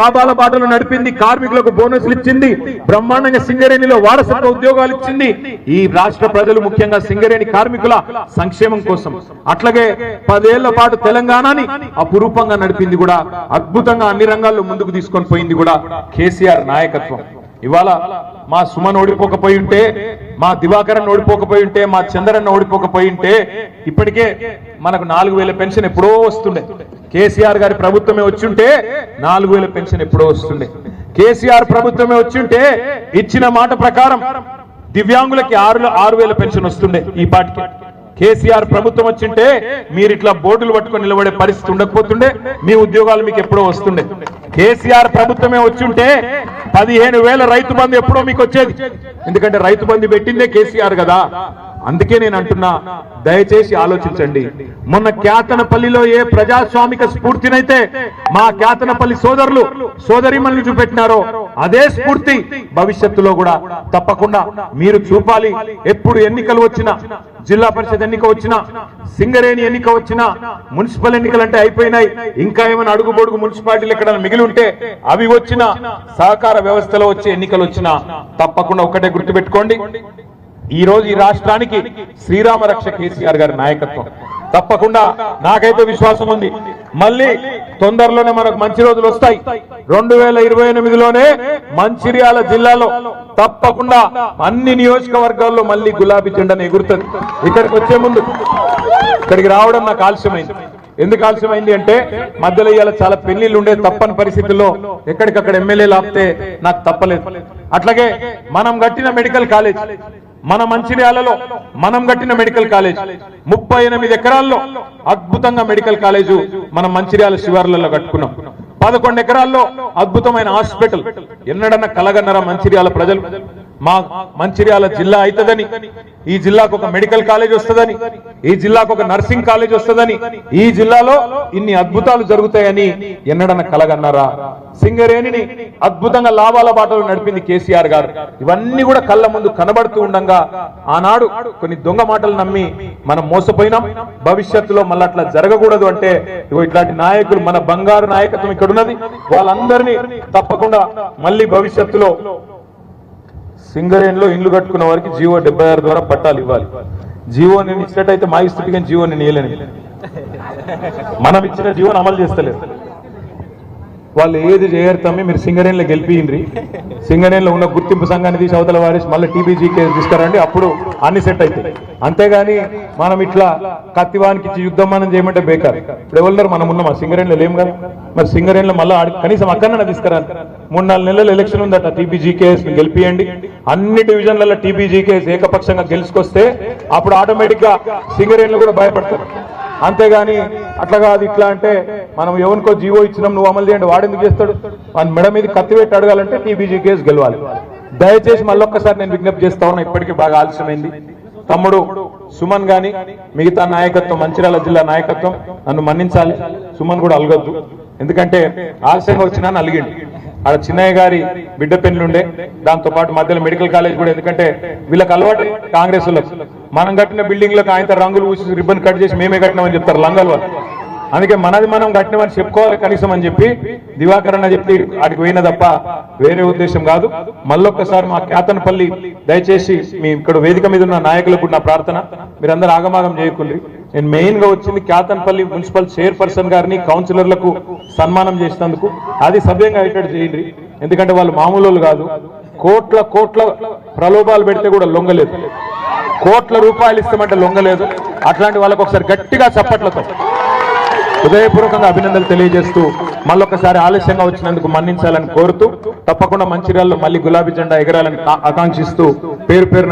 లాభాల బాటలు నడిపింది, కార్మికులకు బోనస్లు ఇచ్చింది, బ్రహ్మాండంగా సింగరేణిలో వారసత్వ ఉద్యోగాలు ఇచ్చింది ఈ రాష్ట్ర ప్రజలు, ముఖ్యంగా సింగరేణి కార్మికుల సంక్షేమం కోసం. అట్లాగే 10 ఏళ్ల పాటు తెలంగాణని అపురూపంగా నడిపింది కూడా, అద్భుతంగా అన్ని రంగాల్లో ముందుకు తీసుకొని పోయింది కూడా కేసీఆర్ నాయకత్వం. ఇవాళ మా సుమన్ ఓడిపోకపోయి ఉంటే, మా దివాకరన్ ఓడిపోకపోయి ఉంటే, మా చంద్రన్న ఓడిపోకపోయి ఉంటే ఇప్పటికే మనకు 4000 పెన్షన్ ఎప్పుడో వస్తుండే. కేసీఆర్ గారి ప్రభుత్వమే వచ్చుంటే 4000 పెన్షన్ ఎప్పుడో వస్తుండే. కేసీఆర్ ప్రభుత్వమే వచ్చుంటే ఇచ్చిన మాట ప్రకారం దివ్యాంగులకి 6000 పెన్షన్ వస్తుండే ఈ పాటికి. కేసీఆర్ ప్రభుత్వం వచ్చింటే మీరు ఇట్లా బోర్డులు పట్టుకొని నిలబడే పరిస్థితి ఉండకపోతుండే, మీ ఉద్యోగాలు మీకు ఎప్పుడో వస్తుండే. కేసీఆర్ ప్రభుత్వమే వచ్చుంటే 15,000 రైతు బంధు ఎప్పుడో మీకు వచ్చేది. ఎందుకంటే రైతు బంధు పెట్టిందే కేసీఆర్ కదా. అందుకే నేను అంటున్నా, దయచేసి ఆలోచించండి. మొన్న క్యాతనపల్లిలో ఏ ప్రజాస్వామిక స్ఫూర్తినైతే మా క్యాతనపల్లి సోదరులు సోదరిమణులు చూపెట్టినారో అదే స్ఫూర్తి భవిష్యత్తులో కూడా తప్పకుండా మీరు చూపాలి. ఎప్పుడు ఎన్నికలు వచ్చినా, జిల్లా పరిషత్ ఎన్నిక వచ్చినా, సింగరేణి ఎన్నిక వచ్చినా, మున్సిపల్ ఎన్నికలు అంటే అయిపోయినాయి, ఇంకా ఏమైనా అడుగుబొడుగు మున్సిపాలిటీలు ఎక్కడ మిగిలి ఉంటే అవి వచ్చినా, సహకార వ్యవస్థలో వచ్చే ఎన్నికలు వచ్చినా తప్పకుండా ఒకటే గుర్తుపెట్టుకోండి, ఈ రోజు ఈ రాష్ట్రానికి శ్రీరామ రక్ష కేసీఆర్ గారి నాయకత్వం. తప్పకుండా నాకైతే విశ్వాసం ఉంది, మళ్ళీ తొందరలోనే మనకు మంచి రోజులు వస్తాయి. 2028లోనే మంచిర్యాల జిల్లాలో తప్పకుండా అన్ని నియోజకవర్గాల్లో మళ్ళీ గులాబీ జెండాను ఎగురుతుంది. ఇక్కడికి వచ్చే ముందు, ఇక్కడికి రావడం నాకు ఆలస్యమైంది. ఎందుకు ఆలస్యమైంది అంటే మధ్యలో ఇవాళ చాలా పెళ్లిళ్ళు ఉండే, తప్పని పరిస్థితుల్లో ఎక్కడికక్కడ ఎమ్మెల్యేలు ఆపితే నాకు తప్పలేదు. అట్లాగే మనం కట్టిన మెడికల్ కాలేజ్, మన మంచిర్యాలలో మనం కట్టిన మెడికల్ కాలేజ్ 38 ఎకరాల్లో అద్భుతంగా మెడికల్ కాలేజు మనం మంచిర్యాల శివార్లలో కట్టుకున్నాం. 11 ఎకరాల్లో అద్భుతమైన హాస్పిటల్. ఎన్నడన్నా కలగన్నరా మంచిర్యాల ప్రజలు? మా మంచిర్యాల జిల్లా అవుతుందని, ఈ జిల్లాకు ఒక మెడికల్ కాలేజ్ వస్తుందని, ఈ జిల్లాకు ఒక నర్సింగ్ కాలేజ్ వస్తుందని, ఈ జిల్లాలో ఇన్ని అద్భుతాలు జరుగుతాయని ఎన్నడన్నా కలగన్నారా? సింగరేణిని అద్భుతంగా లాభాల బాటలో నడిపింది కేసీఆర్ గారు. ఇవన్నీ కూడా కళ్ళ ముందు కనబడుతూ ఉండగా ఆనాడు కొన్ని దొంగ మాటలు నమ్మి మనం మోసపోయినాం. భవిష్యత్తులో మళ్ళీ అట్లా జరగకూడదు అంటే ఇట్లాంటి నాయకులు, మన బంగారు నాయకత్వం ఇక్కడ ఉన్నది, వాళ్ళందరినీ తప్పకుండా మళ్ళీ భవిష్యత్తులో సింగరేణిలో ఇండ్లు కట్టుకున్న వారికి జీవో 76 ద్వారా పట్టాలు ఇవ్వాలి. జీవో నేను ఇచ్చినట్టయితే మా ఇస్తుడికి కానీ జీవో నేను ఇవ్వలేను. మనం ఇచ్చిన జీవోని అమలు చేస్తలేదు. వాళ్ళు ఏది చేయరు తమ్మి, మీరు సింగరేణిలో గెలిపియండి, సింగరేణిలో ఉన్న గుర్తింపు సంఘాన్ని తీసి అవతల వారేసి మళ్ళీ టీబీజీ కేసు తీసుకురండి, అప్పుడు అన్ని సెట్ అవుతాయి. అంతేగాని మనం ఇట్లా కత్తివానికి ఇచ్చి యుద్ధం మనం చేయమంటే బేకారు. ఇప్పుడు ఎవరు మనం ఉన్నామా? సింగరేణిలో లేం కదా. మరి సింగరేణిలో మళ్ళీ కనీసం అక్కడనే తీసుకురాలి. 3-4 నెలల ఎలక్షన్ ఉందట, టీబీజీ కేసు గెలిపియండి. అన్ని డివిజన్లలో టీబీజీ కేసు ఏకపక్షంగా గెలుచుకొస్తే అప్పుడు ఆటోమేటిక్ గా సింగరేణిలో కూడా భయపడతారు. అంతేగాని అట్లా కాదు ఇట్లా అంటే మనం ఎవరికో జీవో ఇచ్చినాం నువ్వు అమలు చేయండి, వాడెందుకు చేస్తాడు? వాడి మెడ మీద కత్తి పెట్టి అడగాలంటే టీబీజీ కేసు గెలవాలి. దయచేసి మళ్ళొక్కసారి నేను విజ్ఞప్తి చేస్తా ఉన్నా, ఇప్పటికీ బాగా ఆలస్యమైంది. తమ్ముడు సుమన్ గాని మిగతా నాయకత్వం, మంచిర్యాల జిల్లా నాయకత్వం నన్ను మన్నించాలి. సుమన్ కూడా అలగొద్దు, ఎందుకంటే ఆలస్యంగా వచ్చినా అలిగిండు. ఆడ చిన్నయ్య గారి బిడ్డ పెళ్లిండే, దాంతో పాటు మధ్యలో మెడికల్ కాలేజ్ కూడా. ఎందుకంటే వీళ్ళకి అలవాటు కాంగ్రెస్ వాళ్ళకి, మనం కట్టిన బిల్డింగ్లకు ఆయన రంగులు పూసి రిబ్బన్ కట్ చేసి మేమే కట్టినామని చెప్తారు లంగల్ వాళ్ళు. అందుకే మనది మనం కట్టినామని చెప్పుకోవాలి కనీసం అని చెప్పి దివాకరణ చెప్పి అడిగి పోయిన తప్ప వేరే ఉద్దేశం కాదు. మళ్ళొక్కసారి మా క్యాతనపల్లి దయచేసి మీ ఇక్కడ వేదిక మీద ఉన్న నాయకులకు నా ప్రార్థన, మీరందరూ ఆగమాగం చేయకుండ్రి. నేను మెయిన్ గా వచ్చింది క్యాతనపల్లి మున్సిపల్ చైర్పర్సన్ గారిని, కౌన్సిలర్లకు సన్మానం చేసినందుకు. అది సభ్యంగా అయ్యేటట్టు చేయండి, ఎందుకంటే వాళ్ళు మామూలు కాదు. కోట్ల ప్రలోభాలు పెడితే కూడా లొంగలేదు, కోట్ల రూపాయలు ఇస్తామంటే లొంగలేదు. అట్లాంటి వాళ్ళకు ఒకసారి గట్టిగా చప్పట్లతో హృదయపూర్వకంగా అభినందనలు తెలియజేస్తూ మళ్ళొకసారి ఆలస్యంగా వచ్చినందుకు మన్నించాలని కోరుతూ, తప్పకుండా మంచిర్యాలలో మళ్ళీ గులాబీ జెండా ఎగరాలని ఆకాంక్షిస్తూ పేరు పేరున